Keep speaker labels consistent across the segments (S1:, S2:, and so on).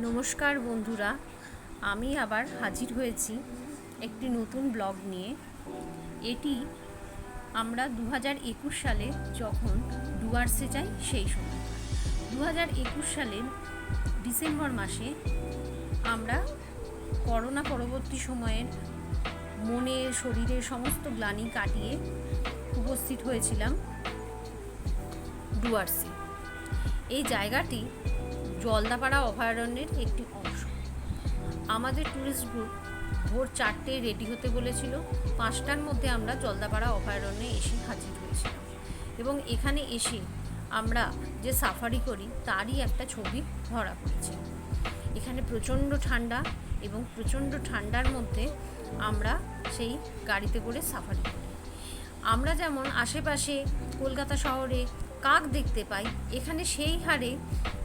S1: নমস্কার বন্ধুরা, আমি আবার হাজির হয়েছি একটি নতুন ব্লগ নিয়ে। এটি আমরা 2021 সালে যখন ডুয়ার্সে যাই সেই সময়। 2021 সালের ডিসেম্বর মাসে আমরা করোনা পরবর্তী সময়ের মনের শরীরের সমস্ত গ্লানি কাটিয়ে উপস্থিত হয়েছিলাম ডুয়ার্সে। এই জায়গাটি জলদাপাড়া অভয়ারণ্যের একটি অংশ। আমাদের ট্যুরিস্ট গ্রুপ ভোর 4টেয় রেডি হতে বলেছিল। 5টার মধ্যে আমরা জলদাপাড়া অভয়ারণ্যে এসে হাজির হয়েছিলাম এবং এখানে এসে আমরা যে সাফারি করি তারই একটা ছবি ধরা পড়েছে। এখানে প্রচণ্ড ঠান্ডা এবং প্রচণ্ড ঠান্ডার মধ্যে আমরা সেই গাড়িতে করে সাফারি করি। আমরা যেমন আশেপাশে কলকাতা শহরে কাক দেখতে পাই, এখানে সেই হারে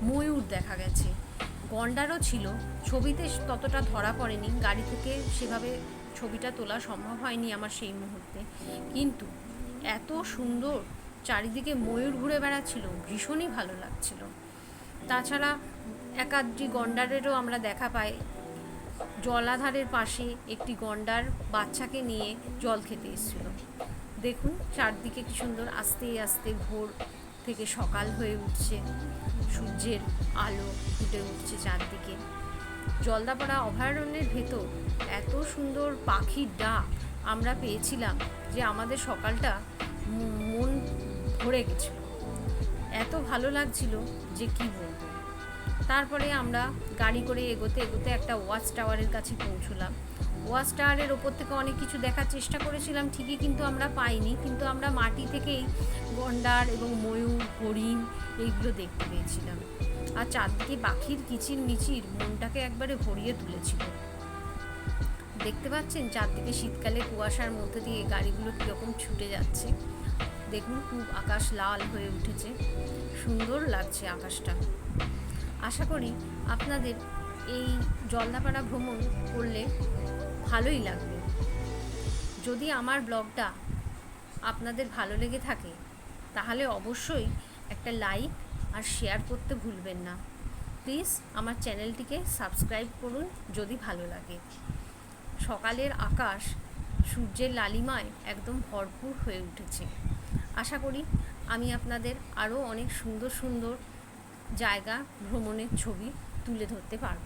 S1: ময়ূর দেখা গেছে। গন্ডারও ছিল, ছবিতে ততটা ধরা পড়েনি, গাড়ি থেকে সেভাবে ছবিটা তোলা সম্ভব হয়নি আমার সেই মুহূর্তে, কিন্তু এত সুন্দর চারিদিকে ময়ূর ঘুরে বেড়াচ্ছিল, ভীষণই ভালো লাগছিল। তাছাড়া একাধটি গন্ডারেরও আমরা দেখা পাই। জলাধারের পাশে একটি গন্ডার বাচ্চাকে নিয়ে জল খেতে এসেছিল। দেখুন চারদিকে কি সুন্দর, আস্তে আস্তে ভোর থেকে সকাল হয়ে উঠছে, সূর্যের আলো ফুটে উঠছে চারদিকে। জলদাপাড়া অভয়ারণ্যের ভেতর এত সুন্দর পাখির ডাক আমরা পেয়েছিলাম যে আমাদের সকালটা মন ভরে গেছিল, এত ভালো লাগছিল যে কি বলবো। তারপরে আমরা গাড়ি করে এগোতে এগোতে একটা ওয়াচ টাওয়ারের কাছে পৌঁছলাম। ওয়াচ টাওয়ারের ওপর থেকে অনেক কিছু দেখার চেষ্টা করেছিলাম ঠিকই, কিন্তু আমরা পাইনি। কিন্তু আমরা মাটি থেকেই গন্ডার এবং ময়ূর, হরিণ এইগুলো দেখতে পেয়েছিলাম। আর চারদিকে পাখির কিচির মিচির মনটাকে একবারে ভরিয়ে তুলেছিল। দেখতে পাচ্ছেন চারদিকে শীতকালে কুয়াশার মধ্যে দিয়ে গাড়িগুলো কীরকম ছুটে যাচ্ছে। দেখুন খুব আকাশ লাল হয়ে উঠেছে, সুন্দর লাগছে আকাশটা। আশা করি আপনাদের এই জলদাপাড়া ভ্রমণ করলে ভালোই লাগবে। যদি আমার ব্লগটা আপনাদের ভালো লেগে থাকে তাহলে অবশ্যই একটা লাইক আর শেয়ার করতে ভুলবেন না। প্লিজ আমার চ্যানেলটিকে সাবস্ক্রাইব করুন যদি ভালো লাগে। সকালের আকাশ সূর্যের লালিমায় একদম ভরপুর হয়ে উঠেছে। আশা করি আমি আপনাদের আরও অনেক সুন্দর সুন্দর জায়গা ভ্রমণের ছবি তুলে ধরতে পারব।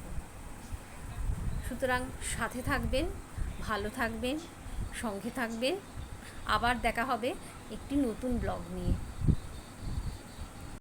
S1: সুতরাং সাথে থাকবেন, ভালো থাকবেন, সঙ্গে থাকবেন। আবার দেখা হবে একটি নতুন ব্লগ নিয়ে।